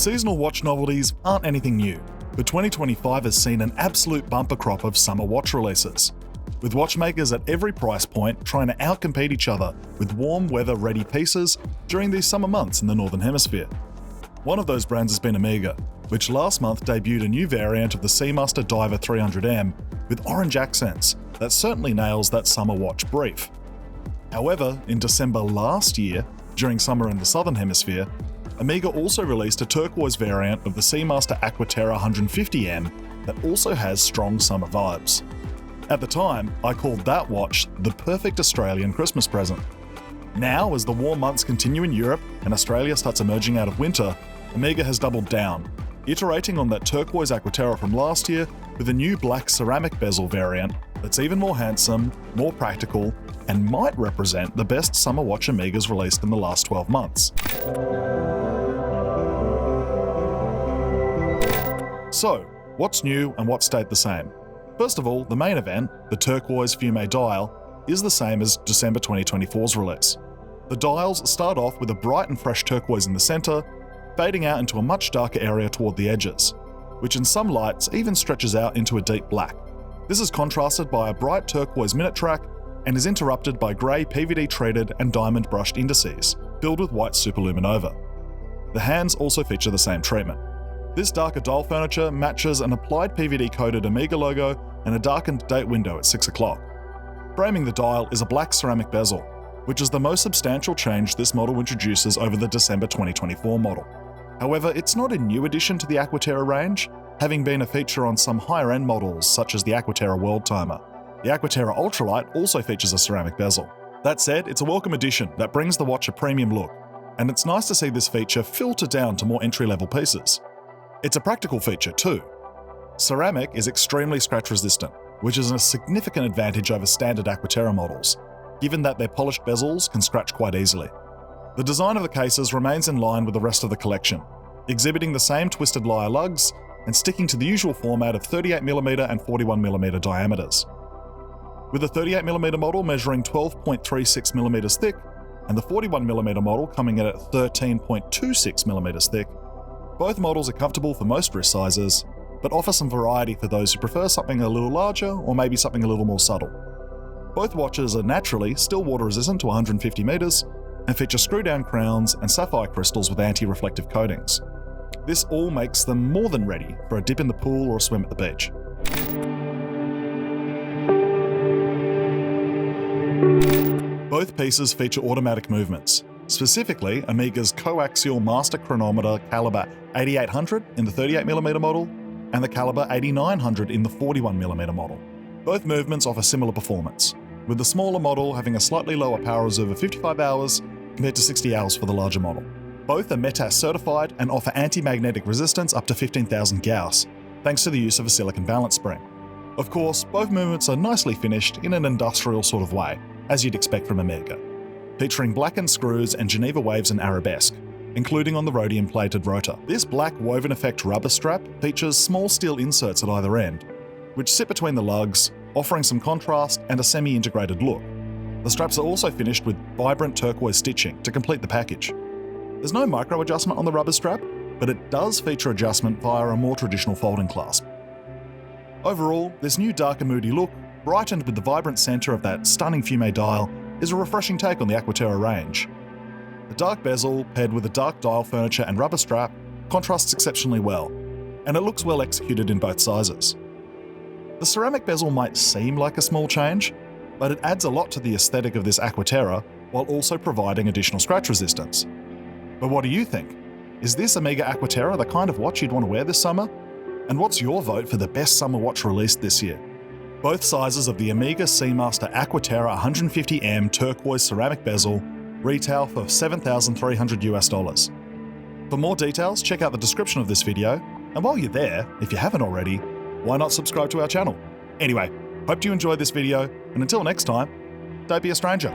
Seasonal watch novelties aren't anything new, but 2025 has seen an absolute bumper crop of summer watch releases, with watchmakers at every price point trying to outcompete each other with warm weather ready pieces during these summer months in the Northern Hemisphere. One of those brands has been Omega, which last month debuted a new variant of the Seamaster Diver 300M with orange accents that certainly nails that summer watch brief. However, in December last year, during summer in the Southern Hemisphere, Omega also released a turquoise variant of the Seamaster Aqua Terra 150M that also has strong summer vibes. At the time, I called that watch the perfect Australian Christmas present. Now, as the warm months continue in Europe and Australia starts emerging out of winter, Omega has doubled down, iterating on that turquoise Aqua Terra from last year with a new black ceramic bezel variant that's even more handsome, more practical, and might represent the best summer watch Omega's released in the last 12 months. So, what's new and what stayed the same? First of all, the main event, the turquoise fume dial, is the same as December 2024's release. The dials start off with a bright and fresh turquoise in the center, fading out into a much darker area toward the edges, which in some lights even stretches out into a deep black. This is contrasted by a bright turquoise minute track and is interrupted by grey PVD treated and diamond brushed indices, filled with white superluminova. The hands also feature the same treatment. This darker dial furniture matches an applied PVD coated Omega logo and a darkened date window at 6 o'clock. Framing the dial is a black ceramic bezel, which is the most substantial change this model introduces over the December 2024 model. However, it's not a new addition to the Aqua Terra range, having been a feature on some higher-end models such as the Aqua Terra World Timer. The Aqua Terra Ultralight also features a ceramic bezel. That said, it's a welcome addition that brings the watch a premium look, and it's nice to see this feature filter down to more entry-level pieces. It's a practical feature too. Ceramic is extremely scratch resistant, which is a significant advantage over standard Aqua Terra models, given that their polished bezels can scratch quite easily. The design of the cases remains in line with the rest of the collection, exhibiting the same twisted lyre lugs and sticking to the usual format of 38mm and 41mm diameters. With the 38mm model measuring 12.36mm thick and the 41mm model coming in at 13.26mm thick, both models are comfortable for most wrist sizes, but offer some variety for those who prefer something a little larger or maybe something a little more subtle. Both watches are naturally still water resistant to 150 meters and feature screw-down crowns and sapphire crystals with anti-reflective coatings. This all makes them more than ready for a dip in the pool or a swim at the beach. Both pieces feature automatic movements, specifically Omega's coaxial master chronometer caliber 8800 in the 38mm model and the caliber 8900 in the 41mm model. Both movements offer similar performance, with the smaller model having a slightly lower power reserve of 55 hours compared to 60 hours for the larger model. Both are METAS certified and offer anti-magnetic resistance up to 15,000 Gauss, thanks to the use of a silicon balance spring. Of course, both movements are nicely finished in an industrial sort of way, as you'd expect from Omega, featuring blackened screws and Geneva waves and arabesque, including on the rhodium-plated rotor. This black woven effect rubber strap features small steel inserts at either end, which sit between the lugs, offering some contrast and a semi-integrated look. The straps are also finished with vibrant turquoise stitching to complete the package. There's no micro adjustment on the rubber strap, but it does feature adjustment via a more traditional folding clasp. Overall, this new darker moody look, brightened with the vibrant center of that stunning fume dial, is a refreshing take on the Aqua Terra range. The dark bezel, paired with the dark dial furniture and rubber strap, contrasts exceptionally well, and it looks well executed in both sizes. The ceramic bezel might seem like a small change, but it adds a lot to the aesthetic of this Aqua Terra while also providing additional scratch resistance. But what do you think? Is this Omega Aqua Terra the kind of watch you'd want to wear this summer? And what's your vote for the best summer watch released this year? Both sizes of the Omega Seamaster Aqua Terra 150M turquoise ceramic bezel retail for $7,300 US. For more details, check out the description of this video, and while you're there, if you haven't already, why not subscribe to our channel? Anyway, hope you enjoyed this video, and until next time, don't be a stranger.